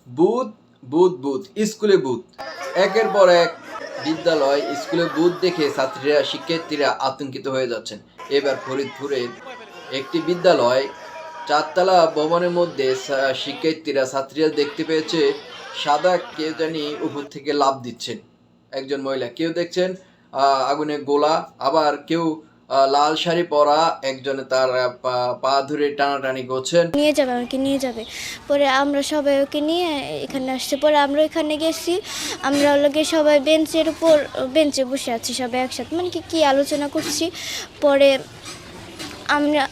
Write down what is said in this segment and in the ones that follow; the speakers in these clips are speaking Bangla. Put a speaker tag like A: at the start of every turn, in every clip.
A: বুথ, বুথ, বুথ, স্কুলে বুথ। একের পর এক বিদ্যালয়, স্কুলে বুথ দেখে ছাত্রীরা, শিক্ষার্থীরা আতঙ্কিত হয়ে যাচ্ছেন। এবার ফরিদপুরের একটি বিদ্যালয় ৪ তলা ভবনের মধ্যে শিক্ষার্থীরা, ছাত্রীরা দেখতে পেয়েছে সাদা কে জানি উপর থেকে লাফ দিচ্ছেন। একজন মহিলা। কেউ দেখছেন আগুনে গোলা, আবার কেউ লাল শাড়ি পরা একজনে তার পা ধরে টানাটানি করছেন।
B: নিয়ে যাবে, আমাকে নিয়ে যাবে। পরে আমরা সবাই ওকে নিয়ে এখানে আসছে। পরে আমরা এখানে গেছি, আমরা লোকে সবাই বেঞ্চের উপর বেঞ্চে বসে আছি সবাই একসাথে, মানে কি আলোচনা করছি। পরে আমরা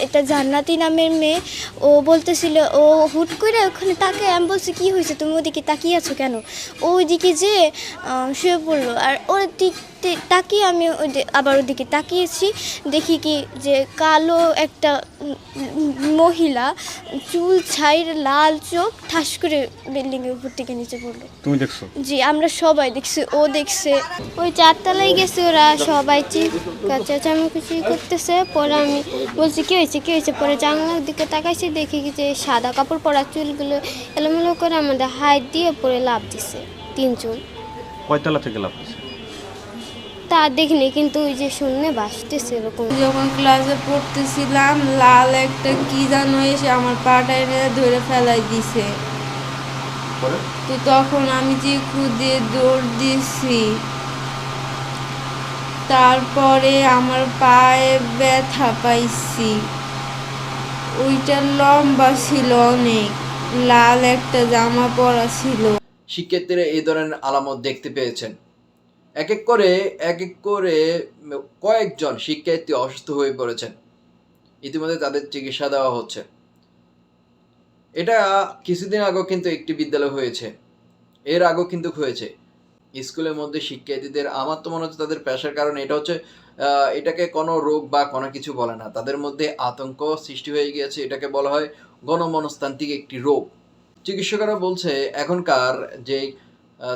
B: এটা জান্নাতি নামের মেয়ে, ও বলতেছিল, ও হুট করে ওখানে তাকায়, আমি বলছি কী হয়েছে, তুমি ওদিকে তাকিয়ে আছো কেন? ও ওইদিকে যে শুয়ে পড়লো, আর ওর দিক তাকিয়ে আমি আবার ওদিকে তাকিয়েছি, দেখি কি যে কালো একটা মহিলা, চুল ছাইর, লাল চোখ, ঠাস করে বিল্ডিংয়ের উপর থেকে নিচে পড়লো।
C: তুমি দেখছো?
B: জি, আমরা সবাই দেখছি, ও দেখছে। ওই 4 তলায় গেছে, ওরা সবাই চেঁচামেচি করতেছে। পরে আমি বলছি কী হয়েছে। পরে জানলার দিকে তাকাইছি, দেখি যে সাদা কাপড় পরা, চুলগুলো এলোমেলো করে আমাদের হাত দিয়ে পরে লাফ দিছে 3 জন।
C: কয়তলা থেকে লাফ দিছে?
B: তা দেখিনি, কিন্তু ওই যে শূন্যে ভাসতেছে এরকম।
D: যখন ক্লাসে পড়তেছিলাম, লাল একটা কি যেন এসে আমার পাটা এনে ধরে ফেলাই দিছে। তো তখন আমি যে খুদে দৌড় দিছি, তারপরে আমার পায়ে ব্যথা পাইছি। ওইটা লম্বা ছিল অনেক, লাল একটা জামা পরা ছিল।
A: শিক্ষার্থীরা এই ধরনের আলামত দেখতে পেয়েছেন। এক এক করে কয়েকজন শিক্ষার্থী অসুস্থ হয়ে পড়েছেন। ইতিমধ্যে তাদের চিকিৎসা দেওয়া হচ্ছে। এটা কিছুদিন আগেও কিন্তু একটি বিদ্যালয় হয়েছে, এর আগেও কিন্তু হয়েছে। স্কুলের মধ্যে শিক্ষার্থীদের, আমার তো মনে হচ্ছে তাদের পেশার কারণে, এটা হচ্ছে এটাকে কোনো রোগ বা কোনো কিছু বলে না, তাদের মধ্যে আতঙ্ক সৃষ্টি হয়ে গিয়েছে। এটাকে বলা হয় গণমনস্তান্ত্রিক একটি রোগ। চিকিৎসকেরা বলছে এখনকার যে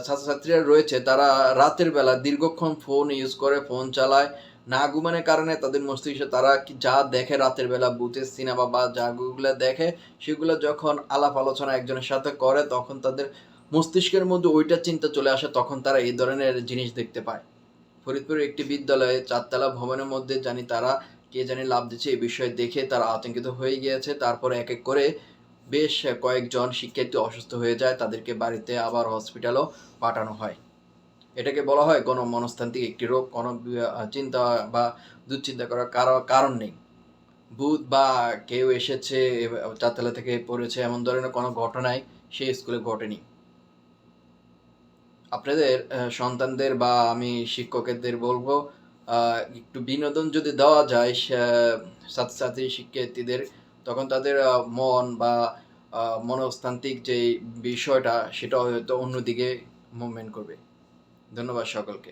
A: ছাত্রছাত্রীরা রয়েছে, তারা রাতের বেলা দীর্ঘক্ষণ ফোন ইউজ করে, ফোন চালায়, না ঘুমানোর কারণে তাদের মস্তিষ্কে তারা যা দেখে রাতের বেলা, ভূতের সিনেমা বা যাগুলো দেখে, সেগুলো যখন আলাপ আলোচনা একজনের সাথে করে, তখন তাদের মস্তিষ্কের মধ্যে ওইটা চিন্তা চলে আসে, তখন তারা এই ধরনের জিনিস দেখতে পায়। ফরিদপুরের একটি বিদ্যালয়ে 4 তলা ভবনের মধ্যে তারা কে জানি লাফ দিচ্ছে, এই বিষয়ে দেখে তারা আতঙ্কিত হয়ে গিয়েছে। তারপরে এক এক করে বেশ কয়েকজন শিক্ষার্থী অসুস্থ হয়ে যায়, তাদেরকে বাড়িতে আবার হসপিটালও পাঠানো হয়। এটাকে বলা হয় গণমনস্তান্ত্রিক একটি রোগ। কোনো চিন্তা বা দুশ্চিন্তা করার কারণ নেই। ভূত বা কেউ এসেছে 4 তলা থেকে পড়েছে, এমন ধরনের কোনো ঘটনাই সেই স্কুলে ঘটেনি। আপনাদের সন্তানদের বা আমি শিক্ষকদের বলবো, একটু বিনোদন যদি দেওয়া যায় ছাত্রছাত্রী শিক্ষার্থীদের, তখন তাদের মন বা মনস্তান্ত্রিক যে বিষয়টা, সেটা হয়তো অন্যদিকে মুভমেন্ট করবে। ধন্যবাদ সকলকে।